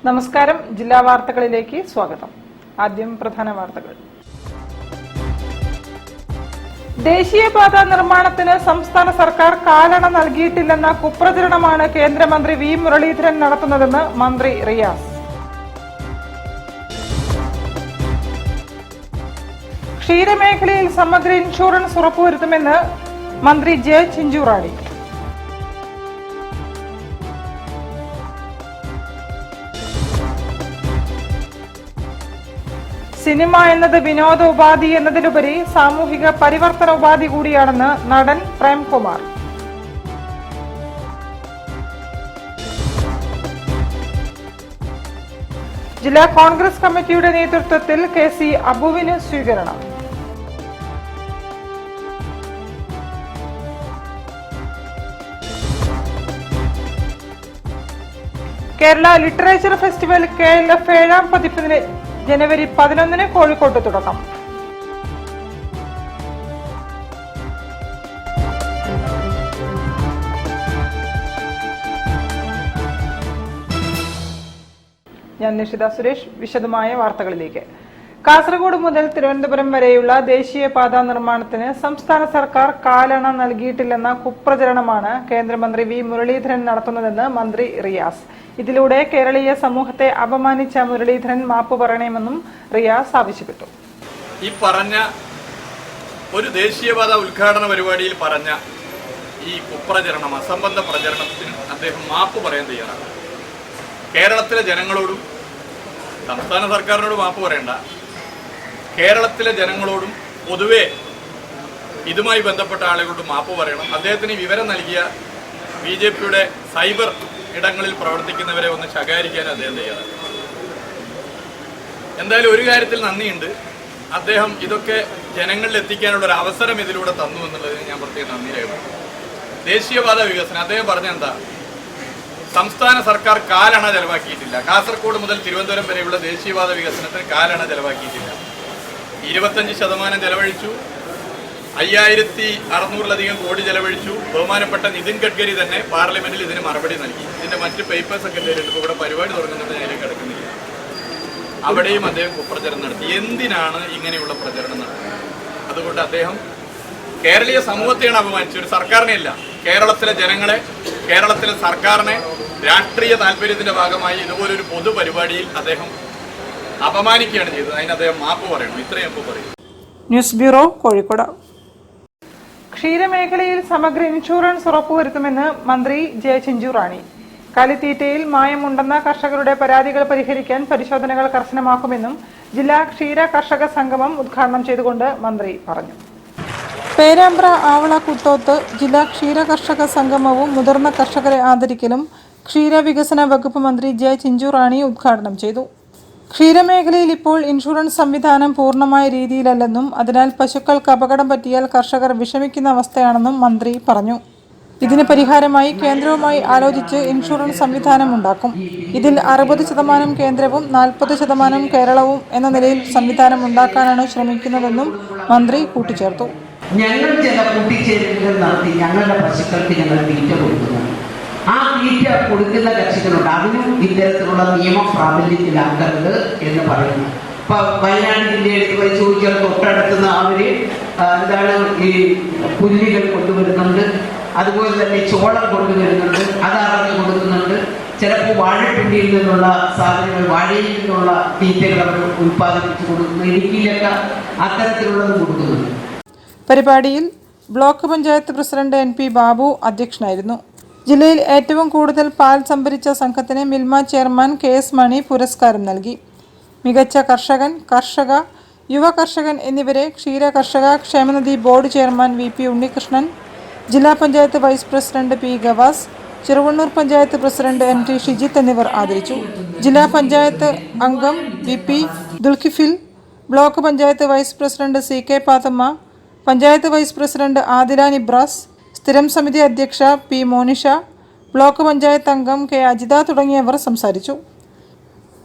നമസ്കാരം. ജില്ലാ വാർത്തകളിലേക്ക് സ്വാഗതം. ആദ്യം പ്രധാന വാർത്തകൾ. ദേശീയപാത നിർമ്മാണത്തിന് സംസ്ഥാന സർക്കാർ കാലണ നൽകിയിട്ടില്ലെന്ന കുപ്രചരണമാണ് കേന്ദ്രമന്ത്രി വി മുരളീധരൻ നടത്തുന്നതെന്ന് മന്ത്രി റിയാസ്. ക്ഷീരമേഖലയിൽ സമഗ്ര ഇൻഷുറൻസ് ഉറപ്പുവരുത്തുമെന്ന് മന്ത്രി ജെ ചിഞ്ചുറാണി. സിനിമ എന്നത് വിനോദ ഉപാധി എന്നതിലുപരി സാമൂഹിക പരിവർത്തന ഉപാധി കൂടിയാണെന്ന് നടൻ പ്രേംകുമാർ. ജില്ലാ കോൺഗ്രസ് കമ്മിറ്റിയുടെ നേതൃത്വത്തിൽ കെ.സി. അബുവിന് സ്വീകരണം. കേരള ലിറ്ററേച്ചർ ഫെസ്റ്റിവൽ KLF 7ാം പതിപ്പിന് ജനുവരി 11 കോഴിക്കോട്ട് തുടക്കം. ഞാൻ നിഷിത സുരേഷ്. വിശദമായ വാർത്തകളിലേക്ക്. കാസർഗോഡ് മുതൽ തിരുവനന്തപുരം വരെയുള്ള ദേശീയപാത നിർമ്മാണത്തിന് സംസ്ഥാന സർക്കാർ കാലണ നൽകിയിട്ടില്ലെന്ന കുപ്രചരണമാണ് കേന്ദ്രമന്ത്രി വി മുരളീധരൻ നടത്തുന്നതെന്ന് മന്ത്രി റിയാസ്. ഇതിലൂടെ കേരളീയ സമൂഹത്തെ അപമാനിച്ച മുരളീധരൻ മാപ്പ് പറയണമെന്നും റിയാസ് ആവശ്യപ്പെട്ടു. ഈ പറഞ്ഞ ഒരു ദേശീയപാത ഉദ്ഘാടന പരിപാടിയിൽ പറഞ്ഞ ഈ കുപ്രചരണം, അസംബന്ധ പ്രചരണത്തിന് അദ്ദേഹം മാപ്പ് പറയാൻ തയ്യാറാണ്. കേരളത്തിലെ ജനങ്ങളോടും സംസ്ഥാന സർക്കാരിനോട് മാപ്പ് പറയേണ്ട, കേരളത്തിലെ ജനങ്ങളോടും പൊതുവെ ഇതുമായി ബന്ധപ്പെട്ട ആളുകളോട് മാപ്പ് പറയണം. അദ്ദേഹത്തിന് വിവരം നൽകിയ BJPയുടെ സൈബർ ഇടങ്ങളിൽ പ്രവർത്തിക്കുന്നവരെ ഒന്ന് ശകാരിക്കാൻ അദ്ദേഹം തയ്യാറാണ്. എന്തായാലും ഒരു കാര്യത്തിൽ നന്ദിയുണ്ട്. അദ്ദേഹം ഇതൊക്കെ ജനങ്ങളിൽ എത്തിക്കാനുള്ള ഒരു അവസരം ഇതിലൂടെ തന്നു എന്നുള്ളതിന് ഞാൻ പ്രത്യേകം നന്ദി രേഖപ്പെടുത്തുന്നു. ദേശീയപാത വികസനം അദ്ദേഹം പറഞ്ഞെന്താ, സംസ്ഥാന സർക്കാർ കാലണ ചെലവാക്കിയിട്ടില്ല. കാസർഗോഡ് മുതൽ തിരുവനന്തപുരം വരെയുള്ള ദേശീയപാത വികസനത്തിന് കാലണ ചെലവാക്കിയിട്ടില്ല. 25% ചെലവഴിച്ചു. 5600-ലധികം കോടി ചെലവഴിച്ചു. ബഹുമാനപ്പെട്ട നിതിൻ ഗഡ്കരി തന്നെ പാർലമെന്റിൽ ഇതിന് മറുപടി നൽകി. ഇതിന്റെ മറ്റ് പേപ്പേഴ്സ് ഒക്കെ എന്തെങ്കിലും ഇവിടെ പരിപാടി തുടങ്ങുന്നുണ്ട്, ഞാൻ കിടക്കുന്നില്ല. അവിടെയും അദ്ദേഹം കുപ്രചരണം നടത്തി. എന്തിനാണ് ഇങ്ങനെയുള്ള പ്രചരണം നടത്തുന്നത്? അതുകൊണ്ട് അദ്ദേഹം കേരളീയ സമൂഹത്തെയാണ് അപമാനിച്ചത്, ഒരു സർക്കാരിനെയല്ല. കേരളത്തിലെ ജനങ്ങളെ, കേരളത്തിലെ സർക്കാരിനെ രാഷ്ട്രീയ താല്പര്യത്തിന്റെ ഭാഗമായി ഇതുപോലൊരു പൊതുപരിപാടിയിൽ അദ്ദേഹം അപമാനിക്കുകയാണ് ചെയ്തത്. അതിന് അദ്ദേഹം മാപ്പ് പറയണം. ഇത്രയും പറയും. News bureau, Kozhikode. ക്ഷീരമേഖലയിൽ സമഗ്ര ഇൻഷുറൻസ് ഉറപ്പുവരുത്തുമെന്ന് മന്ത്രി ജെ ചിഞ്ചുറാണി. കാലിത്തീറ്റയിൽ മായമുണ്ടെന്ന കർഷകരുടെ പരാതികൾ പരിഹരിക്കാൻ പരിശോധനകൾ കർശനമാക്കുമെന്നും ജില്ലാ ക്ഷീര കർഷക സംഗമം ഉദ്ഘാടനം ചെയ്തുകൊണ്ട് മന്ത്രി പറഞ്ഞു. പേരാമ്പ്ര ആവള കുട്ടോത്ത് ജില്ലാ ക്ഷീര കർഷക സംഗമവും മുതിർന്ന കർഷകരെ ആദരിക്കലും ക്ഷീരവികസന വകുപ്പ് മന്ത്രി ജെ ചിഞ്ചുറാണി ഉദ്ഘാടനം ചെയ്തു. ക്ഷീരമേഖലയിൽ ഇപ്പോൾ ഇൻഷുറൻസ് സംവിധാനം പൂർണ്ണമായ രീതിയിലല്ലെന്നും അതിനാൽ പശുക്കൾക്ക് അപകടം പറ്റിയാൽ കർഷകർ വിഷമിക്കുന്ന അവസ്ഥയാണെന്നും മന്ത്രി പറഞ്ഞു. ഇതിന് പരിഹാരമായി കേന്ദ്രവുമായി ആലോചിച്ച് ഇൻഷുറൻസ് സംവിധാനം ഉണ്ടാക്കും. ഇതിൽ 60% കേന്ദ്രവും 40% കേരളവും എന്ന നിലയിൽ സംവിധാനം ഉണ്ടാക്കാനാണ് ശ്രമിക്കുന്നതെന്നും മന്ത്രി കൂട്ടിച്ചേർത്തു. ഞങ്ങൾ ചില കൂട്ടിച്ചേരുകൾ നടത്തി ഞങ്ങളുടെ പശുക്കൾക്ക് ഞങ്ങൾ തീറ്റ കൊടുക്കുന്നു. ആ തീറ്റ കൊടുക്കുന്ന കക്ഷികളുണ്ട്. അതിനും ഇത്തരത്തിലുള്ള നിയമം പ്രാബല്യത്തിലാക്കരുത് എന്ന് പറയുന്നു. ഇപ്പൊ വയനാട് ജില്ലയിൽ ചോദിച്ചാൽ തൊട്ടടുത്തുന്ന അവര് എന്താണ് ഈ പുല്ലുകൾ കൊണ്ടുവരുന്നുണ്ട്, അതുപോലെ തന്നെ ചോളം കൊണ്ടുവരുന്നുണ്ട്, അത് അറിഞ്ഞു കൊടുക്കുന്നുണ്ട്. ചിലപ്പോൾ വാഴപ്പിണ്ടിയിൽ നിന്നുള്ള സാധനങ്ങൾ, വാഴയിൽ നിന്നുള്ള തീറ്റകൾ അവർ ഉൽപ്പാദിപ്പിച്ചു കൊടുക്കുന്നു. ഇടുക്കിയിലൊക്കെ അത്തരത്തിലുള്ളത് കൊടുക്കുന്നുണ്ട്. പരിപാടിയിൽ block panchayat president NP Babu അധ്യക്ഷനായിരുന്നു. ജില്ലയിൽ ഏറ്റവും കൂടുതൽ പാൽ സംഭരിച്ച സംഘത്തിന് മിൽമ ചെയർമാൻ KS മണി പുരസ്കാരം നൽകി. മികച്ച കർഷകൻ, കർഷക, യുവ കർഷകൻ എന്നിവരെ ക്ഷീര കർഷക ക്ഷേമനിധി ബോർഡ് ചെയർമാൻ VP ഉണ്ണികൃഷ്ണൻ, ജില്ലാ panchayat vice president P Gavas, Cheruvannur panchayat president NT Shijith എന്നിവർ ആദരിച്ചു. ജില്ലാ പഞ്ചായത്ത് അംഗം VP Dulkifil, block panchayat vice president CK Pathamma, panchayat vice president Adila Nibras, സ്ഥിരം സമിതി അധ്യക്ഷ P മോനിഷ, ബ്ലോക്ക് പഞ്ചായത്ത് അംഗം കെ അജിത തുടങ്ങിയവർ സംസാരിച്ചു.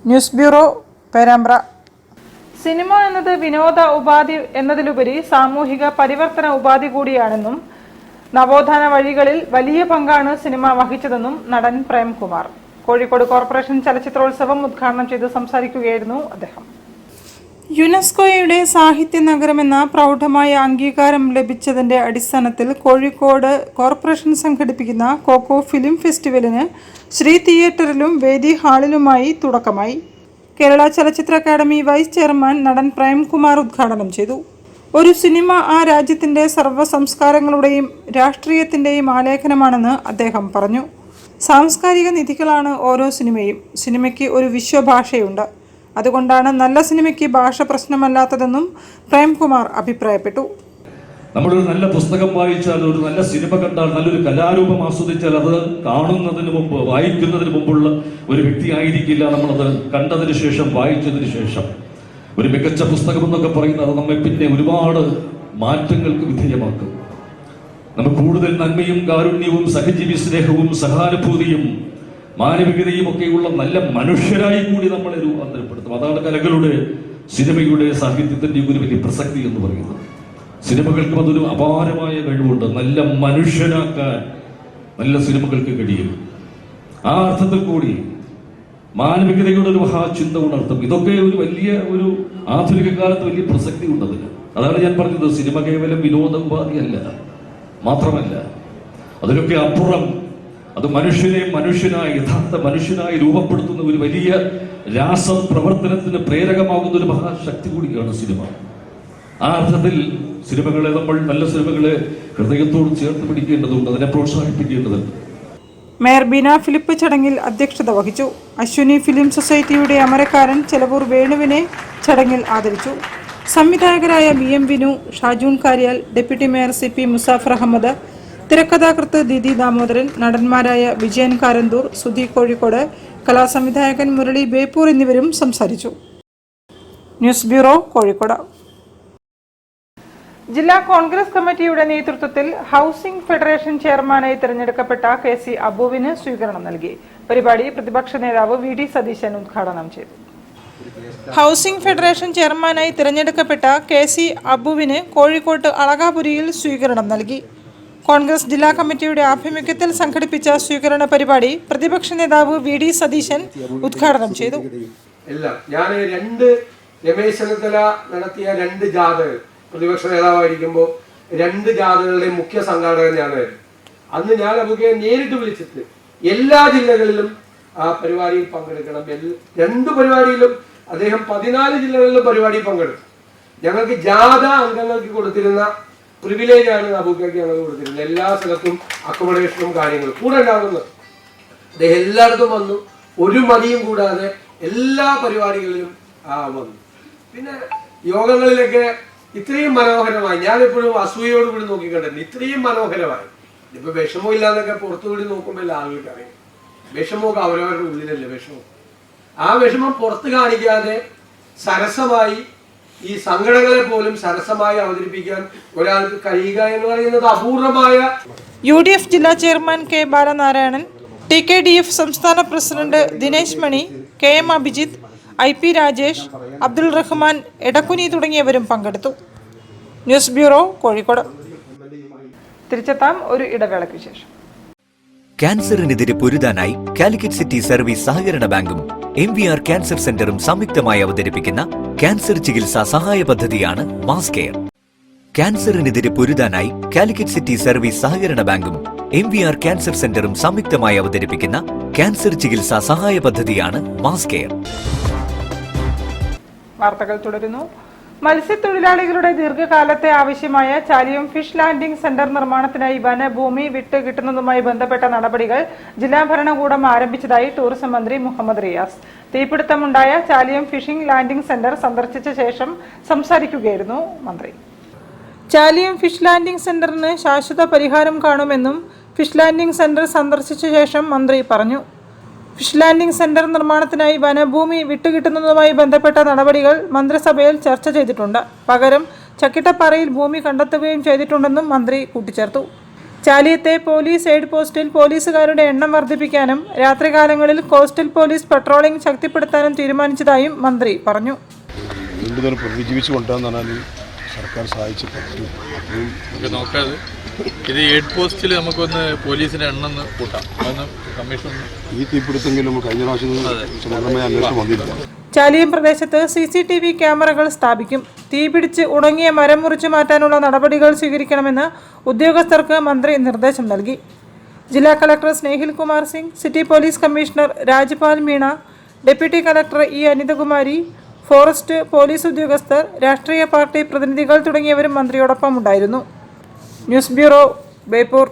News bureau, Perambra. സിനിമ എന്നത് വിനോദ ഉപാധി എന്നതിലുപരി സാമൂഹിക പരിവർത്തന ഉപാധി കൂടിയാണെന്നും നവോത്ഥാന വഴികളിൽ വലിയ പങ്കാണ് സിനിമ വഹിച്ചതെന്നും നടൻ പ്രേംകുമാർ കോഴിക്കോട് കോർപ്പറേഷൻ ചലച്ചിത്രോത്സവം ഉദ്ഘാടനം ചെയ്ത് സംസാരിക്കുകയായിരുന്നു അദ്ദേഹം. യുനെസ്കോയുടെ സാഹിത്യ നഗരമെന്ന പ്രൗഢമായ അംഗീകാരം ലഭിച്ചതിന്റെ അടിസ്ഥാനത്തിൽ കോഴിക്കോട് കോർപ്പറേഷൻ സംഘടിപ്പിക്കുന്ന കോക്കോ ഫിലിം ഫെസ്റ്റിവലിന് ശ്രീ തിയേറ്ററിലും വേദി ഹാളിലുമായി തുടക്കമായി. കേരള ചലച്ചിത്ര അക്കാദമി വൈസ് ചെയർമാൻ നടൻ പ്രേംകുമാർ ഉദ്ഘാടനം ചെയ്തു. ഒരു സിനിമ ആ രാജ്യത്തിന്റെ സർവ്വ സംസ്കാരങ്ങളുടെയും രാഷ്ട്രീയത്തിന്റെയും ആലേഖനമാണെന്ന് അദ്ദേഹം പറഞ്ഞു. സാംസ്കാരിക നിധികളാണ് ഓരോ സിനിമയും. സിനിമയ്ക്ക് ഒരു വിശ്വഭാഷയുണ്ട്. അതുകൊണ്ടാണ് നല്ല സിനിമയ്ക്ക് ഭാഷ പ്രശ്നമല്ലാത്തതെന്നും പ്രേംകുമാർ അഭിപ്രായപ്പെട്ടു. നമ്മളൊരു നല്ല പുസ്തകം വായിച്ചാൽ, ഒരു നല്ല സിനിമ കണ്ടാൽ, നല്ലൊരു കലാരൂപം ആസ്വദിച്ചാൽ അത് കാണുന്നതിന് മുമ്പ്, വായിക്കുന്നതിന് മുമ്പുള്ള ഒരു വ്യക്തി ആയിരിക്കില്ല നമ്മളത് കണ്ടതിന് ശേഷം, വായിച്ചതിന് ശേഷം. ഒരു മികച്ച പുസ്തകം എന്നൊക്കെ പറയുന്നത് നമ്മെ പിന്നെ ഒരുപാട് മാറ്റങ്ങൾക്ക് വിധേയമാക്കും. നമുക്ക് കൂടുതൽ നന്മയും കാരുണ്യവും സഹജീവി സ്നേഹവും സഹാനുഭൂതിയും മാനവികതയും ഒക്കെയുള്ള നല്ല മനുഷ്യരായി കൂടി നമ്മളെ രൂപാന്തരപ്പെടുത്തും. അതാണ് കലകളുടെ, സിനിമയുടെ, സാഹിത്യത്തിന്റെ ഒരു വലിയ പ്രസക്തി എന്ന് പറയുന്നത്. സിനിമകൾക്കും അതൊരു അപാരമായ കഴിവുണ്ട്. നല്ല മനുഷ്യനാക്കാൻ നല്ല സിനിമകൾക്ക് കഴിയും. ആ അർത്ഥത്തിൽ കൂടി മാനവികതയുടെ ഒരു മഹാചിന്ത ഉണർത്തും. ഇതൊക്കെ ഒരു വലിയ ഒരു ആധുനിക കാലത്ത് വലിയ പ്രസക്തി ഉണ്ടതിന്. അതാണ് ഞാൻ പറഞ്ഞത്, സിനിമ കേവലം വിനോദ ഉപാധിയല്ല, മാത്രമല്ല അതിനൊക്കെ അപ്പുറം അത് മനുഷ്യനെ മനുഷ്യനായി, യഥാർത്ഥ മനുഷ്യനായി രൂപപ്പെടുത്തുന്ന ഒരു വലിയ രാസപ്രവർത്തനത്തിന് പ്രേരകമാകുന്ന ഒരു മഹാശക്തി കൂടിയാണ് സിനിമ. ആ അർത്ഥത്തിൽ സിനിമകളെ, നമ്മൾ നല്ല സിനിമകളെ ഹൃദയത്തോട് ചേർത്ത് പിടിക്കേണ്ടതുണ്ട്, അതിനെ പ്രോത്സാഹിപ്പിക്കേണ്ടതുണ്ട്. മേയർ ബീന ഫിലിപ്പ് ചടങ്ങിൽ അധ്യക്ഷത വഹിച്ചു. അശ്വിനി ഫിലിം സൊസൈറ്റിയുടെ അമരക്കാരൻ ചെലവൂർ വേണുവിനെ ചടങ്ങിൽ ആദരിച്ചു. സംവിധായകരായ BM Vinu, Shajoon Karyal, deputy mayor CP Musafar Ahammed, തിരക്കഥാകൃത്ത് ദീദി ദാമോദരൻ, നടന്മാരായ വിജയൻ കാരന്തൂർ, സുധി കോഴിക്കോട്, കലാസംവിധായകൻ മുരളി ബേപ്പൂർ എന്നിവരും സംസാരിച്ചു. News bureau, Kozhikode. ജില്ലാ കോൺഗ്രസ് കമ്മിറ്റിയുടെ നേതൃത്വത്തിൽ ഹൗസിംഗ് ഫെഡറേഷൻ ചെയർമാനായി തിരഞ്ഞെടുക്കപ്പെട്ട KC അബുവിന് സ്വീകരണം നൽകി. പരിപാടി പ്രതിപക്ഷ നേതാവ് VD സതീശൻ ഉദ്ഘാടനം ചെയ്തു. ഹൗസിംഗ് ഫെഡറേഷൻ ചെയർമാനായി തിരഞ്ഞെടുക്കപ്പെട്ട KC അബുവിന് കോഴിക്കോട്ട് അളകാപുരിയിൽ സ്വീകരണം നൽകി. കോൺഗ്രസ് ജില്ലാ കമ്മിറ്റിയുടെ ആഭിമുഖ്യത്തിൽ സംഘടിപ്പിച്ച സ്വീകരണ പരിപാടി പ്രതിപക്ഷ നേതാവ് VD സതീശൻ ഉദ്ഘാടനം ചെയ്തു. ഞാൻ രമേശ് ചെന്നിത്തല നടത്തിയ 2 ജാഥകൾ, പ്രതിപക്ഷ നേതാവായിരിക്കുമ്പോൾ 2 ജാഥകളുടെ മുഖ്യ സംഘാടകൻ ഞാനായിരുന്നു. അന്ന് ഞാൻ അബുക്കെ നേരിട്ട് വിളിച്ചിട്ട് എല്ലാ ജില്ലകളിലും ആ പരിപാടിയിൽ പങ്കെടുക്കണം. 2 പരിപാടിയിലും അദ്ദേഹം 14 ജില്ലകളിലും പരിപാടിയിൽ പങ്കെടുത്തു. ഞങ്ങൾക്ക് ജാഥ അംഗങ്ങൾക്ക് കൊടുത്തിരുന്ന പ്രിവിലേജാണ് അബുക്കയ്ക്ക് ഞങ്ങൾ കൊടുത്തിരുന്നത്. എല്ലാ സ്ഥലത്തും അക്കോമഡേഷനും കാര്യങ്ങളും കൂടെ ഉണ്ടാകുന്നത്. അദ്ദേഹം എല്ലായിടത്തും വന്നു, ഒരു മടിയും കൂടാതെ എല്ലാ പരിപാടികളിലും വന്നു. പിന്നെ യോഗങ്ങളിലൊക്കെ ഇത്രയും മനോഹരമായി, ഞാനെപ്പോഴും അസൂയോടുകൂടി നോക്കിക്കണ്ടിട്ടുണ്ട്. ഇത്രയും മനോഹരമായി, ഇപ്പൊ വിഷമമില്ലാന്നൊക്കെ പുറത്തുകൂടി നോക്കുമ്പോൾ ആളുകൾക്ക് അറിയാം. വിഷമമൊക്കെ അവരവരുടെ ഉള്ളിലല്ലേ വിഷമം. ആ വിഷമം പുറത്ത് കാണിക്കാതെ സരസമായി, ഈ സങ്കടങ്ങളെ പോലും സരസമായി അവതരിപ്പിക്കാൻ ഒരാൾക്ക് കഴിയുക എന്ന് പറയുന്നത് അപൂർവമായ. UDF ജില്ലാ ചെയർമാൻ K ബാലനാരായണൻ, TKDF സംസ്ഥാന president Dinesh Mani, KM Abhijith, IP Rajesh, Abdul Rahman, Edakkuni തുടങ്ങിയവരും പങ്കെടുത്തു. News bureau, Kozhikode. തിരിച്ചെത്താം ഒരു ഇടവേളയ്ക്ക് ശേഷം. ക്യാൻസറിനെതിരെ പൊരുതാനായി കാലിക്കറ്റ് സിറ്റി സർവീസ് സഹകരണ ബാങ്കും MVR ക്യാൻസർ സെന്ററും സംയുക്തമായി അവതരിപ്പിക്കുന്ന ക്യാൻസർ ചികിത്സാ സഹായ പദ്ധതിയാണ് മാസ് കെയർ. ക്യാൻസറിനെതിരെ പൊരുതാനായി കാലിക്കറ്റ് സിറ്റി സർവീസ് സഹകരണ ബാങ്കും MVR ക്യാൻസർ സെന്ററും സംയുക്തമായി അവതരിപ്പിക്കുന്ന ക്യാൻസർ ചികിത്സാ സഹായ പദ്ധതിയാണ് മാസ് കെയർ. വാർത്തകൾ തുടരുന്നു. മത്സ്യത്തൊഴിലാളികളുടെ ദീർഘകാലത്തെ ആവശ്യമായ ചാലിയം ഫിഷ് ലാൻഡിംഗ് സെന്റർ നിർമ്മാണത്തിനായി വനഭൂമി വിട്ട് കിട്ടുന്നതുമായി ബന്ധപ്പെട്ട നടപടികൾ ജില്ലാ ഭരണകൂടം ആരംഭിച്ചതായി ടൂറിസം മന്ത്രി മുഹമ്മദ് റിയാസ്. തീപിടുത്തമുണ്ടായ ചാലിയം ഫിഷിംഗ് ലാൻഡിംഗ് സെന്റർ സന്ദർശിച്ച ശേഷം സംസാരിക്കുകയായിരുന്നു മന്ത്രി. ചാലിയം ഫിഷ് ലാൻഡിംഗ് സെന്ററിന് ശാശ്വത പരിഹാരം കാണുമെന്നും ഫിഷ് ലാൻഡിംഗ് സെന്റർ സന്ദർശിച്ച ശേഷം മന്ത്രി പറഞ്ഞു. ഫിഷ് ലാൻഡിംഗ് സെന്റർ നിർമ്മാണത്തിനായി വനഭൂമി വിട്ടുകിട്ടുന്നതുമായി ബന്ധപ്പെട്ട നടപടികൾ മന്ത്രിസഭയിൽ ചർച്ച ചെയ്തിട്ടുണ്ട്. പകരം ചക്കിട്ടപ്പാറയിൽ ഭൂമി കണ്ടെത്തുകയും ചെയ്തിട്ടുണ്ടെന്നും മന്ത്രി കൂട്ടിച്ചേർത്തു. ചാലിയത്തെ പോലീസ് എയ്ഡ് പോസ്റ്റിൽ പോലീസുകാരുടെ എണ്ണം വർദ്ധിപ്പിക്കാനും രാത്രികാലങ്ങളിൽ കോസ്റ്റൽ പോലീസ് പട്രോളിംഗ് ശക്തിപ്പെടുത്താനും തീരുമാനിച്ചതായും മന്ത്രി പറഞ്ഞു. വീണ്ടും പുനരുജ്ജീവിച്ച് കൊണ്ടുവന്നാണ് സർക്കാർ സഹായിച്ചിട്ടുണ്ട്. നോക്കാതെ ഇത് എയ്ഡ് പോസ്റ്റിൽ നമുക്കൊന്ന് പോലീസിന്റെ എണ്ണം കൂട്ടാം. കമ്മീഷൻ ഈ തീപിടുത്തെങ്കിലും കഴിഞ്ഞ പ്രാവശ്യം സമഗ്രമായ അന്വേഷണം വന്നില്ല. ചാലിയം പ്രദേശത്ത് CCTV ക്യാമറകൾ സ്ഥാപിക്കും. തീപിടിച്ച് ഉണങ്ങിയ മരം മുറിച്ചു മാറ്റാനുള്ള നടപടികൾ സ്വീകരിക്കണമെന്ന് ഉദ്യോഗസ്ഥർക്ക് മന്ത്രി നിർദ്ദേശം നൽകി. ജില്ലാ collector Snehil Kumar Singh, city police commissioner Rajpal Meena, deputy collector E. Anithakumari, forest police ഉദ്യോഗസ്ഥർ, രാഷ്ട്രീയ പാർട്ടി പ്രതിനിധികൾ തുടങ്ങിയവരും മന്ത്രിയോടൊപ്പം ഉണ്ടായിരുന്നു. News bureau, Beypore.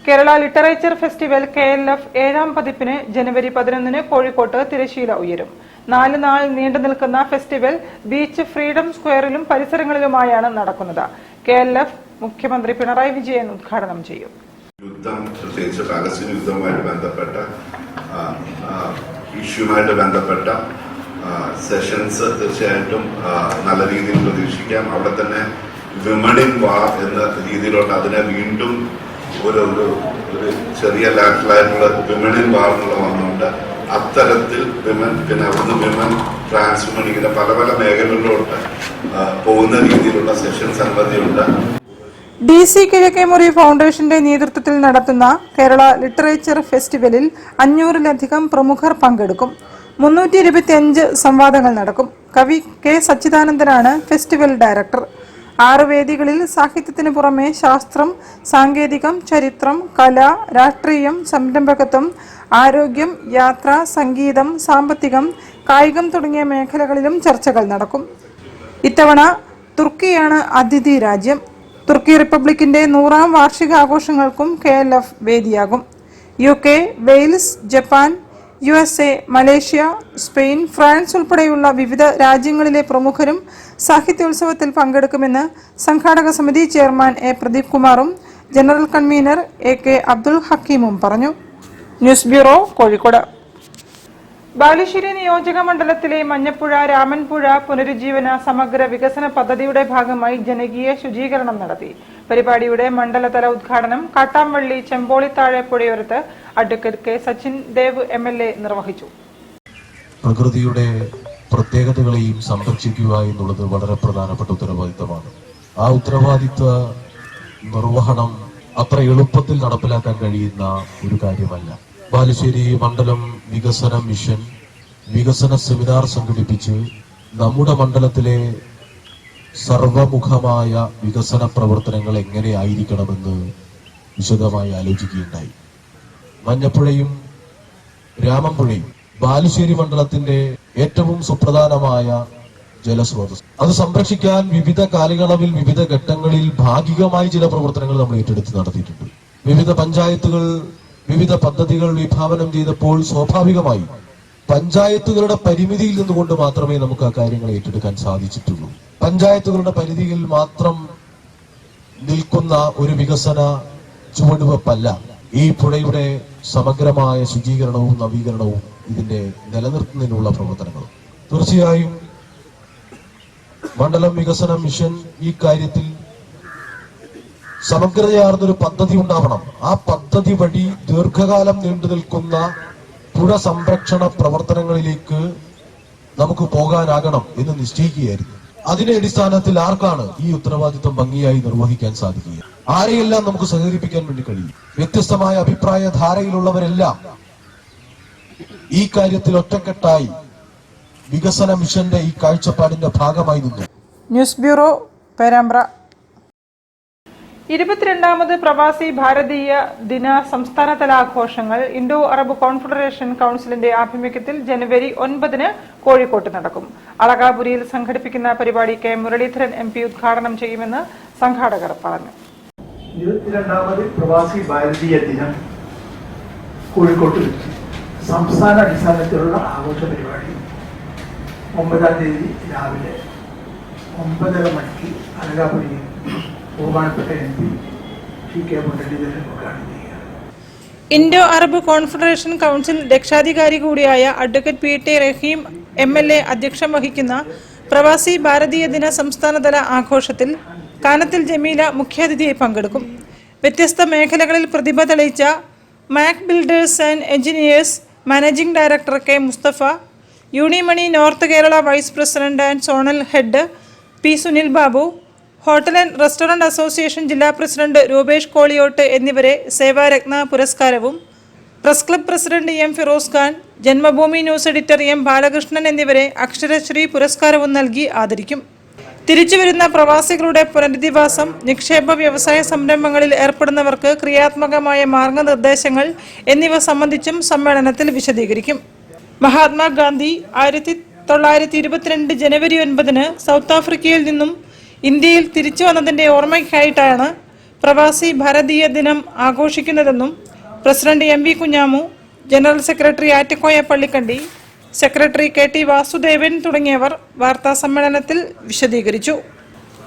Kerala literature festival KLF 7ാം പതിപ്പിന് ജനുവരി 11 കോഴിക്കോട്ട് തിരശ്ശീല ഉയരും. 4 നാൾ നീണ്ടു നിൽക്കുന്ന ഫെസ്റ്റിവൽ ബീച്ച്, ഫ്രീഡം സ്ക്വയറിലും പരിസരങ്ങളിലുമായാണ് നടക്കുന്നത്. KLF മുഖ്യമന്ത്രി പിണറായി വിജയൻ ഉദ്ഘാടനം ചെയ്യും. യുദ്ധം, പ്രത്യേകിച്ച് പാലസ്തീൻ യുദ്ധവുമായിട്ട് ബന്ധപ്പെട്ട ഇഷ്യൂമായിട്ട് ബന്ധപ്പെട്ട സെഷൻസ് തീർച്ചയായിട്ടും നല്ല രീതിയിൽ പ്രതീക്ഷിക്കാം. അവിടെ തന്നെ വിമൺ ഇൻ വാർ എന്ന രീതിയിലോട്ട് അതിനെ വീണ്ടും ഒരു ചെറിയ ലാറ്ററലായിട്ടുള്ള വിമൺ ഇൻ വാർ എന്നുള്ള വന്നുകൊണ്ട് അത്തരത്തിൽ വിമൻ, പിന്നെ അവിടുന്ന് വിമൻ, ട്രാൻസ് വിമൻ, ഇങ്ങനെ പല പല മേഖലകളിലോട്ട് പോകുന്ന രീതിയിലുള്ള സെഷൻസ് അനുമതിയുണ്ട്. DC കിഴക്കേമുറി ഫൗണ്ടേഷന്റെ നേതൃത്വത്തിൽ നടത്തുന്ന കേരള ലിറ്ററേച്ചർ ഫെസ്റ്റിവലിൽ 500-ലധികം പ്രമുഖർ പങ്കെടുക്കും. 325 സംവാദങ്ങൾ നടക്കും. കവി K. സച്ചിദാനന്ദനാണ് festival director. 6 വേദികളിൽ സാഹിത്യത്തിന് പുറമെ ശാസ്ത്രം, സാങ്കേതികം, ചരിത്രം, കല, രാഷ്ട്രീയം, സംരംഭകത്വം, ആരോഗ്യം, യാത്ര, സംഗീതം, സാമ്പത്തികം, കായികം തുടങ്ങിയ മേഖലകളിലും ചർച്ചകൾ നടക്കും. ഇത്തവണ തുർക്കിയാണ് അതിഥി രാജ്യം. തുർക്കി റിപ്പബ്ലിക്കിന്റെ 100ാം വാർഷികാഘോഷങ്ങൾക്കും KLF വേദിയാകും. UK, Wales, Japan, USA, Malaysia, Spain, France ഉൾപ്പെടെയുള്ള വിവിധ രാജ്യങ്ങളിലെ പ്രമുഖരും സാഹിത്യോത്സവത്തിൽ പങ്കെടുക്കുമെന്ന് സംഘാടക സമിതി ചെയർമാൻ A. പ്രദീപ് കുമാറും ജനറൽ കൺവീനർ AK അബ്ദുൽ ഹക്കീമും പറഞ്ഞു. News bureau, Kozhikode. ബാലുശ്ശേരി നിയോജക മണ്ഡലത്തിലെ മഞ്ഞപ്പുഴ, രാമൻപുഴ പുനരുജ്ജീവന സമഗ്ര വികസന പദ്ധതിയുടെ ഭാഗമായി ജനകീയ ശുചീകരണം നടത്തി. പരിപാടിയുടെ മണ്ഡലതല ഉദ്ഘാടനം കാട്ടാംവള്ളി ചെമ്പോളിത്താഴെ പുഴയോരത്ത് advocate K. Sachin Dev MLA നിർവഹിച്ചു. പ്രകൃതിയുടെ പ്രത്യേകതകളെയും സംരക്ഷിക്കുക എന്നുള്ളത് വളരെ പ്രധാനപ്പെട്ട ഉത്തരവാദിത്തമാണ്. ആ ഉത്തരവാദിത്ത നിർവഹണം അത്ര എളുപ്പത്തിൽ നടപ്പിലാക്കാൻ കഴിയുന്ന ഒരു കാര്യമല്ല. ബാലുശ്ശേരി മണ്ഡലം വികസന മിഷൻ വികസന സെമിനാർ സംഘടിപ്പിച്ച് നമ്മുടെ മണ്ഡലത്തിലെ സർവമുഖമായ വികസന പ്രവർത്തനങ്ങൾ എങ്ങനെയായിരിക്കണമെന്ന് വിശദമായി ആലോചിക്കുകയുണ്ടായി. മഞ്ഞപ്പുഴയും രാമൻപുഴയും ബാലുശ്ശേരി മണ്ഡലത്തിന്റെ ഏറ്റവും സുപ്രധാനമായ ജലസ്രോതസ്. അത് സംരക്ഷിക്കാൻ വിവിധ കാലയളവിൽ വിവിധ ഘട്ടങ്ങളിൽ ഭാഗികമായി ചില പ്രവർത്തനങ്ങൾ നമ്മൾ ഏറ്റെടുത്ത് നടത്തിയിട്ടുണ്ട്. വിവിധ പഞ്ചായത്തുകൾ വിവിധ പദ്ധതികൾ വിഭാവനം ചെയ്തപ്പോൾ സ്വാഭാവികമായി പഞ്ചായത്തുകളുടെ പരിമിതിയിൽ നിന്നുകൊണ്ട് മാത്രമേ നമുക്ക് ആ കാര്യങ്ങൾ ഏറ്റെടുക്കാൻ സാധിച്ചിട്ടുള്ളൂ. പഞ്ചായത്തുകളുടെ പരിധിയിൽ മാത്രം നിൽക്കുന്ന ഒരു വികസന ചുവടുവെപ്പല്ല ഈ പുഴയുടെ സമഗ്രമായ ശുചീകരണവും നവീകരണവും ഇതിന്റെ നിലനിർത്തുന്നതിനുള്ള പ്രവർത്തനങ്ങളും. തീർച്ചയായും മണ്ഡലം വികസന മിഷൻ ഈ കാര്യത്തിൽ സമഗ്രതയാർന്നൊരു പദ്ധതി ഉണ്ടാവണം. ആ പദ്ധതി വഴി ദീർഘകാലം നീണ്ടു നിൽക്കുന്ന പുഴ സംരക്ഷണ പ്രവർത്തനങ്ങളിലേക്ക് നമുക്ക് പോകാനാകണം എന്ന് നിശ്ചയിക്കുകയായിരുന്നു. അതിന്റെ അടിസ്ഥാനത്തിൽ ആർക്കാണ് ഈ ഉത്തരവാദിത്വം ഭംഗിയായി നിർവഹിക്കാൻ സാധിക്കുക? ആരെയെല്ലാം നമുക്ക് സഹകരിപ്പിക്കാൻ വേണ്ടി കഴിയും? വ്യത്യസ്തമായ അഭിപ്രായ ധാരയിലുള്ളവരെല്ലാം ഈ കാര്യത്തിൽ ഒറ്റക്കെട്ടായി വികസന മിഷന്റെ ഈ കാഴ്ചപ്പാടിന്റെ ഭാഗമായി നിന്നു. News bureau, Perambra. 22ാമത് പ്രവാസി ഭാരതീയ ദിന സംസ്ഥാനതല ആഘോഷങ്ങൾ ഇൻഡോ അറബ് കോൺഫെഡറേഷൻ കൗൺസിലിന്റെ ആഭിമുഖ്യത്തിൽ ജനുവരി 9 കോഴിക്കോട്ട് നടക്കും. അളകാപുരിയിൽ സംഘടിപ്പിക്കുന്ന പരിപാടി K. മുരളീധരൻ MP ഉദ്ഘാടനം ചെയ്യുമെന്ന് സംഘാടകർ പറഞ്ഞു. 22ാമത് പ്രവാസി ഭാരതീയ ദിനം കോഴിക്കോട്ട് വെച്ച് സംസ്ഥാന അടിസ്ഥാനത്തിലുള്ള ആഘോഷ പരിപാടി 9-ാം തീയതി രാവിലെ 9:30 മണിക്ക് അളകാപുരിയിൽ ബഹുമാനപ്പെട്ട MP K. മുരളീധരൻ ഉദ്ഘാടനം ചെയ്യുകയാണ്. ഇൻഡോ അറബ് കോൺഫെഡറേഷൻ കൗൺസിൽ രക്ഷാധികാരി കൂടിയായ അഡ്വക്കേറ്റ് P. T. റഹീം MLA അധ്യക്ഷം വഹിക്കുന്ന പ്രവാസി ഭാരതീയ ദിന സംസ്ഥാനതല ആഘോഷത്തിൽ കാനത്തിൽ ജമീല മുഖ്യാതിഥിയായി പങ്കെടുക്കും. വ്യത്യസ്ത മേഖലകളിൽ പ്രതിഭ തെളിയിച്ച Mac builders and engineers managing director K Mustafa, Unimoni north Kerala vice president and zonal head P Sunil Babu, hotel and restaurant association ജില്ലാ പ്രസിഡന്റ് രൂപേഷ് കോളിയോട്ട് എന്നിവരെ സേവാരത്ന പുരസ്കാരവും, press club president M Firoz Khan, Janmabhumi news editor M Balakrishnan എന്നിവരെ അക്ഷരശ്രീ പുരസ്കാരവും നൽകി ആദരിക്കും. തിരിച്ചുവരുന്ന പ്രവാസികളുടെ പുനരധിവാസം, നിക്ഷേപ വ്യവസായ സംരംഭങ്ങളിൽ ഏർപ്പെടുന്നവർക്ക് ക്രിയാത്മകമായ മാർഗനിർദ്ദേശങ്ങൾ എന്നിവ സംബന്ധിച്ചും സമ്മേളനത്തിൽ വിശദീകരിക്കും. മഹാത്മാഗാന്ധി 1922 ജനുവരി 9 സൗത്ത് ആഫ്രിക്കയിൽ നിന്നും ഇന്ത്യയിൽ തിരിച്ചു വന്നതിൻ്റെ ഓർമ്മയ്ക്കായിട്ടാണ് പ്രവാസി ഭാരതീയ ദിനം ആഘോഷിക്കുന്നതെന്നും president M V Kunhamu, general secretary Attakoya Pallikandi, secretary K T Vasudevan തുടങ്ങിയവർ വാർത്താസമ്മേളനത്തിൽ വിശദീകരിച്ചു.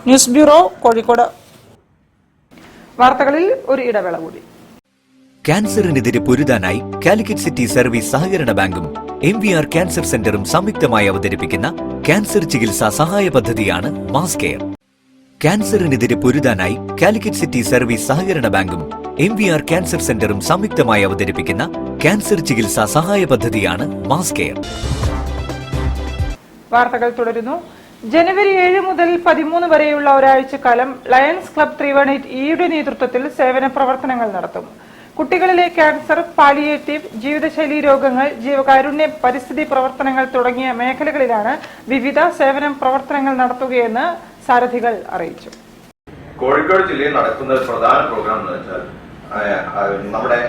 News bureau, Kozhikode. വാർത്തകളിൽ ഒരു ഇടവേള കൂടി. ക്യാൻസറിനെതിരെ പൊരുതാനായി കാലിക്കറ്റ് സിറ്റി സർവീസ് സഹകരണ ബാങ്കും MVR ക്യാൻസർ സെന്ററും സംയുക്തമായി അവതരിപ്പിക്കുന്ന ക്യാൻസർ ചികിത്സാ സഹായ പദ്ധതിയാണ് മാസ് കെയർ. ക്യാൻസറിനെതിരെ പൊരുതാനായി കാലിക്കറ്റ് സിറ്റി സർവീസ് സഹകരണ ബാങ്കും MVR ക്യാൻസർ സെന്ററും സംയുക്തമായി അവതരിപ്പിക്കുന്ന ക്യാൻസർ ചികിത്സാ സഹായ പദ്ധതിയാണ് മാസ് കെയർ. വാർത്തകൾ തുടരുന്നു. ജനുവരി 7 മുതൽ 13 വരെയുള്ള ഒരാഴ്ചക്കാലം ലയൺസ് ക്ലബ് 318 ഇയുടെ നേതൃത്വത്തിൽ സേവന പ്രവർത്തനങ്ങൾ നടത്തും. കുട്ടികളിലെ ക്യാൻസർ, പാലിയേറ്റീവ്, ജീവിതശൈലി രോഗങ്ങൾ, ജീവകാരുണ്യ, പരിസ്ഥിതി പ്രവർത്തനങ്ങൾ തുടങ്ങിയ മേഖലകളിലാണ് വിവിധ സേവന പ്രവർത്തനങ്ങൾ നടത്തുകയെന്ന് സാരഥികൾ അറിയിച്ചു. കോഴിക്കോട് ജില്ലയിൽ നടക്കുന്ന ഒരു പ്രധാന പ്രോഗ്രാം എന്ന് വെച്ചാൽ നമ്മുടെ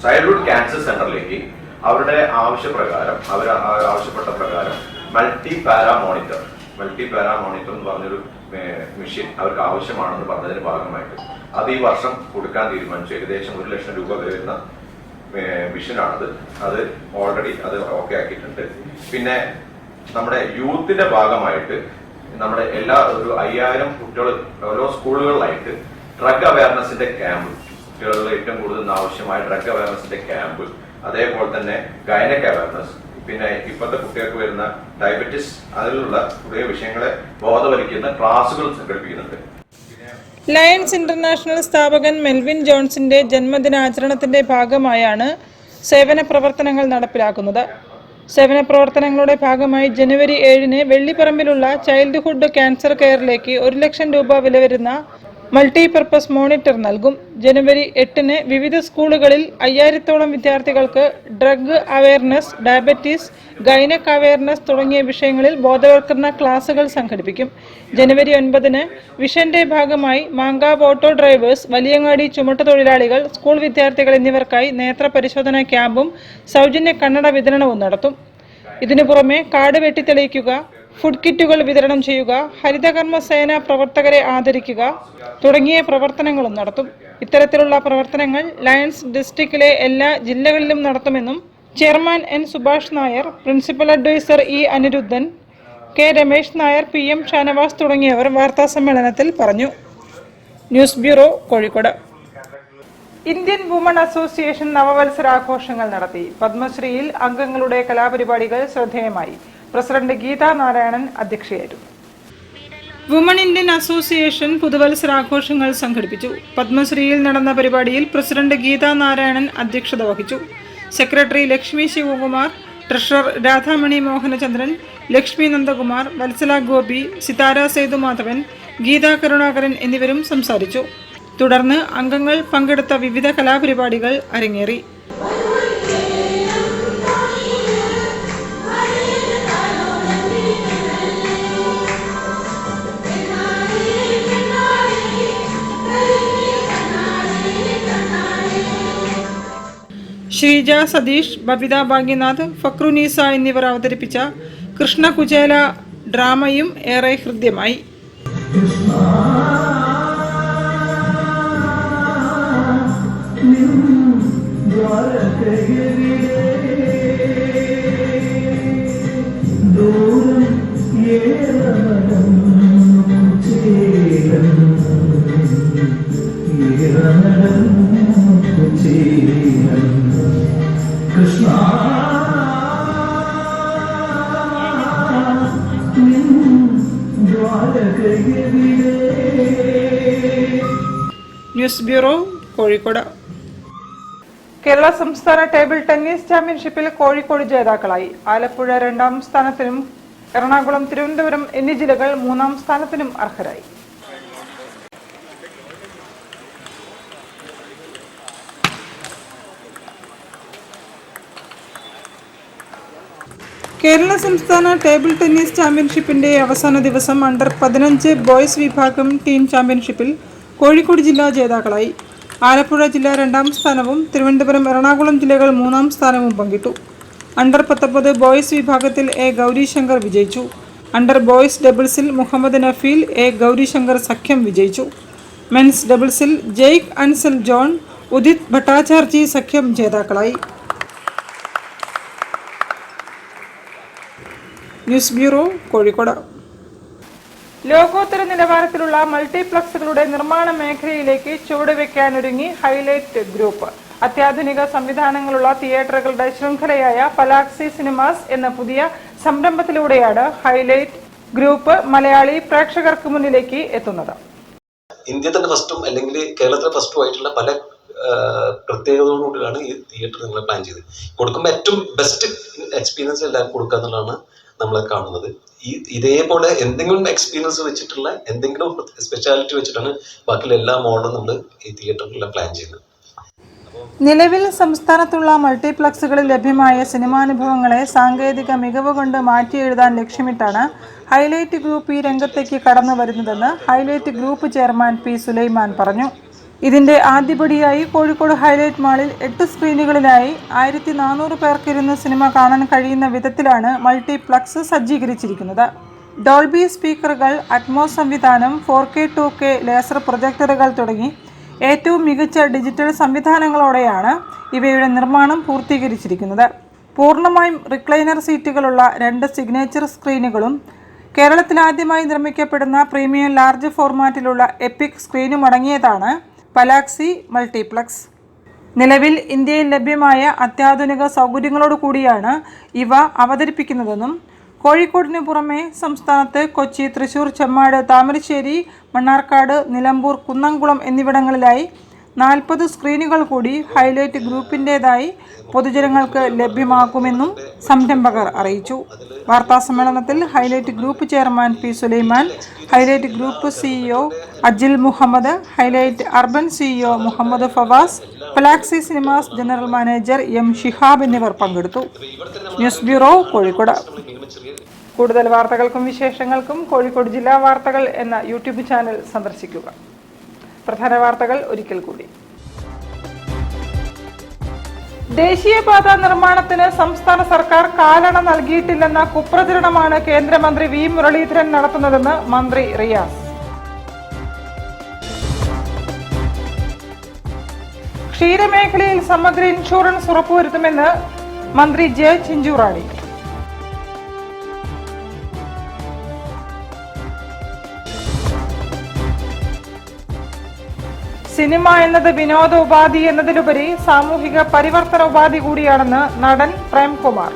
ചൈൽഡ്ഹുഡ് ക്യാൻസർ സെന്ററിലേക്ക് അവരുടെ ആവശ്യപ്രകാരം ആവശ്യപ്പെട്ട പ്രകാരം മൾട്ടി പാരാ മോണിറ്റർ എന്ന് പറഞ്ഞൊരു മെഷീൻ അവർക്ക് ആവശ്യമാണെന്ന് പറഞ്ഞതിന് ഭാഗമായിട്ട് അത് ഈ വർഷം കൊടുക്കാൻ തീരുമാനിച്ചു. ഏകദേശം 1 ലക്ഷം രൂപ വരുന്ന മെഷീനാണത്. അത് ഓൾറെഡി അത് ഓക്കെ ആക്കിയിട്ടുണ്ട്. പിന്നെ നമ്മുടെ യൂത്തിന്റെ ഭാഗമായിട്ട് നമ്മുടെ ഒരു 5000 കുട്ടികൾ ഓരോ സ്കൂളുകളിലായിട്ട് ഡ്രഗ് അവയർനെസിന്റെ ക്യാമ്പ്, കുട്ടികളിൽ ഏറ്റവും കൂടുതൽ ആവശ്യമായ ഡ്രഗ് അവയർനെസിന്റെ ക്യാമ്പ്, അതേപോലെ തന്നെ ഗൈനക് അവയർനെസ്, പിന്നെ ഇപ്പോഴത്തെ കുട്ടികൾക്ക് വരുന്ന ഡയബറ്റിസ്, അതിലുള്ള പുതിയ വിഷയങ്ങളെ ബോധവൽക്കരിക്കുന്ന ക്ലാസുകൾ സംഘടിപ്പിക്കുന്നുണ്ട്. ലയൺസ് ഇന്റർനാഷണൽ സ്ഥാപകൻ മെൽവിൻ ജോൺസിന്റെ ജന്മദിനാചരണത്തിന്റെ ഭാഗമായാണ് സേവന പ്രവർത്തനങ്ങൾ നടപ്പിലാക്കുന്നത്. സേവന പ്രവർത്തനങ്ങളുടെ ഭാഗമായി ജനുവരി 7 വെള്ളിപ്പറമ്പിലുള്ള ചൈൽഡ്ഹുഡ് ക്യാൻസർ കെയറിലേക്ക് 1 ലക്ഷം രൂപ വില വരുന്ന മൾട്ടിപർപ്പസ് മോണിറ്റർ നൽകും. ജനുവരി 8 വിവിധ സ്കൂളുകളിൽ 5000-ഓളം വിദ്യാർത്ഥികൾക്ക് drug awareness, diabetes, gynaec awareness തുടങ്ങിയ വിഷയങ്ങളിൽ ബോധവൽക്കരണ ക്ലാസുകൾ സംഘടിപ്പിക്കും. ജനുവരി 9 വിഷന്റെ ഭാഗമായി മാങ്കാവ് ഓട്ടോ ഡ്രൈവേഴ്സ്, വലിയങ്ങാടി ചുമട്ടുതൊഴിലാളികൾ, സ്കൂൾ വിദ്യാർത്ഥികൾ എന്നിവർക്കായി നേത്ര പരിശോധനാ ക്യാമ്പും സൗജന്യ കണ്ണട വിതരണവും നടത്തും. ഇതിനു പുറമെ കാർഡ് വെട്ടിത്തെളിയിക്കുക, ഫുഡ് കിറ്റുകൾ വിതരണം ചെയ്യുക, ഹരിതകർമ്മ സേന പ്രവർത്തകരെ ആദരിക്കുക തുടങ്ങിയ പ്രവർത്തനങ്ങളും നടത്തും. ഇത്തരത്തിലുള്ള പ്രവർത്തനങ്ങൾ ലയൺസ് ഡിസ്ട്രിക്റ്റിലെ എല്ലാ ജില്ലകളിലും നടത്തുമെന്നും chairman N. Subhash Nair, principal adviser E. Aniruddhan, K. Ramesh Nair, PM Shanavas തുടങ്ങിയവർ വാർത്താസമ്മേളനത്തിൽ പറഞ്ഞു. News bureau, Kozhikode. Indian woman association നവവത്സരാഘോഷങ്ങൾ നടത്തി. പത്മശ്രീയിൽ അംഗങ്ങളുടെ കലാപരിപാടികൾ ശ്രദ്ധേയമായി. പ്രസിഡന്റ് ഗീതാ നാരായണൻ അധ്യക്ഷയായിരുന്നു. വുമൺ ഇന്ത്യൻ അസോസിയേഷൻ പുതുവത്സരാഘോഷങ്ങൾ സംഘടിപ്പിച്ചു. പത്മശ്രീയിൽ നടന്ന പരിപാടിയിൽ പ്രസിഡന്റ് ഗീതാ നാരായണൻ അധ്യക്ഷത വഹിച്ചു. സെക്രട്ടറി ലക്ഷ്മി ശിവകുമാർ, ട്രഷറർ രാധാമണി മോഹനചന്ദ്രൻ, ലക്ഷ്മി നന്ദകുമാർ, വത്സല ഗോപി, സിതാര സേതുമാധവൻ, ഗീതാ കരുണാകരൻ എന്നിവരും സംസാരിച്ചു. തുടർന്ന് അംഗങ്ങൾ പങ്കെടുത്ത വിവിധ കലാപരിപാടികൾ അരങ്ങേറി. ശ്രീജ സതീഷ്, ബബിത ഭാഗ്യനാഥ്, ഫക്രുനീസ എന്നിവർ അവതരിപ്പിച്ച കൃഷ്ണ കുചേല ഡ്രാമയും ഏറെ ഹൃദ്യമായി. News bureau, Kozhikode. കേരള സംസ്ഥാന ടേബിൾ ടെന്നീസ് ചാമ്പ്യൻഷിപ്പിൽ കോഴിക്കോട് ജേതാക്കളായി. ആലപ്പുഴ 2ാം സ്ഥാനത്തിനും എറണാകുളം, തിരുവനന്തപുരം എന്നീ ജില്ലകൾ 3ാം സ്ഥാനത്തിനും അർഹരായി. കേരള സംസ്ഥാന ടേബിൾ ടെന്നീസ് ചാമ്പ്യൻഷിപ്പിന്റെ അവസാന ദിവസം അണ്ടർ 15 ബോയ്സ് വിഭാഗം ടീം ചാമ്പ്യൻഷിപ്പിൽ കോഴിക്കോട് ജില്ല ജേതാക്കളായി. ആലപ്പുഴ ജില്ല 2ാം സ്ഥാനവും തിരുവനന്തപുരം, എറണാകുളം ജില്ലകൾ 3ാം സ്ഥാനവും പങ്കിട്ടു. അണ്ടർ 19 ബോയ്സ് വിഭാഗത്തിൽ എ ഗൗരിശങ്കർ വിജയിച്ചു. അണ്ടർ ബോയ്സ് ഡബിൾസിൽ മുഹമ്മദ് നഫീൽ, എ ഗൗരിശങ്കർ സഖ്യം വിജയിച്ചു. മെൻസ് ഡബിൾസിൽ ജെയ്ക് അൻസൽ ജോൺ, ഉദിത് ഭട്ടാചാർജി സഖ്യം ജേതാക്കളായി. News bureau, Kozhikode. ലോകോത്തര നിലവാരത്തിലുള്ള മൾട്ടിപ്ലക്സുകളുടെ നിർമ്മാണ മേഖലയിലേക്ക് ചുവടുവെക്കാനൊരുങ്ങി ഹൈലൈറ്റ് ഗ്രൂപ്പ്. അത്യാധുനിക സംവിധാനങ്ങളുള്ള തിയേറ്ററുകളുടെ ശൃംഖലയായ പലാക്സി സിനിമാസ് എന്ന പുതിയ സംരംഭത്തിലൂടെയാണ് ഹൈലൈറ്റ് ഗ്രൂപ്പ് മലയാളി പ്രേക്ഷകർക്ക് മുന്നിലേക്ക് എത്തുന്നത്. ഇന്ത്യ തന്നെ ഫസ്റ്റും അല്ലെങ്കിൽ കേരളത്തിലെ ഫസ്റ്റും ആയിട്ടുള്ള പല പ്രത്യേകതകളോടുകൂടിയാണ് ഈ തിയേറ്റർ നിങ്ങൾ പ്ലാൻ ചെയ്ത് കൊടുക്കുമ്പോൾ ഏറ്റവും ബെസ്റ്റ് എക്സ്പീരിയൻസ് എല്ലാവർക്കും കൊടുക്കുക എന്നുള്ളതാണ് നമ്മൾ കാണുന്നത്. ഇതേപോലെ എന്തെങ്കിലും എക്സ്പീരിയൻസ് വെച്ചിട്ടുള്ള എന്തെങ്കിലും സ്പെഷ്യാലിറ്റി വെച്ചിട്ടാണ് ബാക്കിയുള്ള എല്ലാ മോഡലും നമ്മൾ ഈ തിയേറ്ററിലെല്ലാം പ്ലാൻ ചെയ്യുന്നത്. നിലവിൽ സംസ്ഥാനത്തുള്ള മൾട്ടിപ്ലക്സുകളിൽ ലഭ്യമായ സിനിമാനുഭവങ്ങളെ സാങ്കേതിക മികവ് കൊണ്ട് മാറ്റിയെഴുതാൻ ലക്ഷ്യമിട്ടാണ് ഹൈലൈറ്റ് ഗ്രൂപ്പ് ഈ രംഗത്തേക്ക് കടന്നു വരുന്നതെന്ന് highlight group chairman P Sulaiman പറഞ്ഞു. ഇതിന്റെ ആദ്യപടിയായി കോഴിക്കോട് ഹൈലൈറ്റ് മാളിൽ 8 സ്ക്രീനുകളിലായി 1400 പേർക്കിരുന്ന് സിനിമ കാണാൻ കഴിയുന്ന വിധത്തിലാണ് മൾട്ടിപ്ലക്സ് സജ്ജീകരിച്ചിരിക്കുന്നത്. ഡോൾബി സ്പീക്കറുകൾ, അറ്റ്മോസ് സംവിധാനം, 4K 2K ലേസർ പ്രൊജക്ടറുകൾ തുടങ്ങി ഏറ്റവും മികച്ച ഡിജിറ്റൽ സംവിധാനങ്ങളോടെയാണ് ഇവയുടെ നിർമ്മാണം പൂർത്തീകരിച്ചിരിക്കുന്നത്. പൂർണ്ണമായും റിക്ലൈനർ സീറ്റുകളുള്ള 2 സിഗ്നേച്ചർ സ്ക്രീനുകളും കേരളത്തിലാദ്യമായി നിർമ്മിക്കപ്പെടുന്ന പ്രീമിയം ലാർജ് ഫോർമാറ്റിലുള്ള എപ്പിക് സ്ക്രീനും അടങ്ങിയതാണ് പലാക്സി മൾട്ടിപ്ലക്സ്. നിലവിൽ ഇന്ത്യയിൽ ലഭ്യമായ അത്യാധുനിക സൗകര്യങ്ങളോട് കൂടിയാണ് ഇവ അവതരിപ്പിക്കുന്നതെന്നും കോഴിക്കോടിന് പുറമെ സംസ്ഥാനത്ത് കൊച്ചി, തൃശൂർ, ചെമ്മാട്, താമരശ്ശേരി, മണ്ണാർക്കാട്, നിലമ്പൂർ, കുന്നംകുളം എന്നിവിടങ്ങളിലായി 40 സ്ക്രീനുകൾ കൂടി ഹൈലൈറ്റ് ഗ്രൂപ്പിൻ്റേതായി പൊതുജനങ്ങൾക്ക് ലഭ്യമാക്കുമെന്നും സംരംഭകർ അറിയിച്ചു. വാർത്താസമ്മേളനത്തിൽ Highlight group chairman P Sulaiman, Highlight group CEO Ajil Muhammad, Highlight urban CEO Muhammad Fawas, Palaxy cinemas general manager M Shihab എന്നിവർ പങ്കെടുത്തു. News bureau, Kozhikode. കൂടുതൽ വാർത്തകൾക്കും വിശേഷങ്ങൾക്കും കോഴിക്കോട് ജില്ലാ വാർത്തകൾ എന്ന യൂട്യൂബ് ചാനൽ സന്ദർശിക്കുക. പ്രധാന വാർത്തകൾ ഒരിക്കൽ കൂടി. ദേശീയപാത നിർമ്മാണത്തിന് സംസ്ഥാന സർക്കാർ കാലണ നൽകിയിട്ടില്ലെന്ന കുപ്രചരണമാണ് കേന്ദ്രമന്ത്രി വി മുരളീധരൻ നടത്തുന്നതെന്ന് മന്ത്രി റിയാസ്. ക്ഷീരമേഖലയിൽ സമഗ്ര ഇൻഷുറൻസ് ഉറപ്പുവരുത്തുമെന്ന് മന്ത്രി ജെ ചിഞ്ചുറാണി. സിനിമ എന്നത് വിനോദ ഉപാധി എന്നതിലുപരി സാമൂഹിക പരിവർത്തന ഉപാധി കൂടിയാണെന്ന് നടൻ പ്രേംകുമാർ.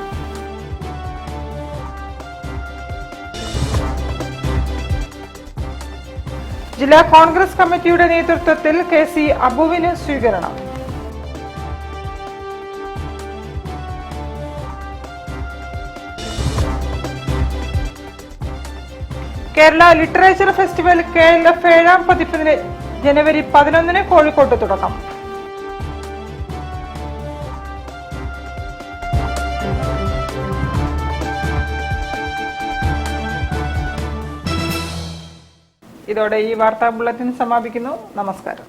ജില്ലാ കോൺഗ്രസ് കമ്മിറ്റിയുടെ നേതൃത്വത്തിൽ KC അബുവിന് സ്വീകരണം. കേരള ലിറ്ററേച്ചർ ഫെസ്റ്റിവൽ KLF 7ാം പതിപ്പിന് ജനുവരി 11 കോഴിക്കോട്ട് തുടക്കം. ഇതോടെ ഈ വാർത്താ ബുള്ളറ്റിൻ സമാപിക്കുന്നു. നമസ്കാരം.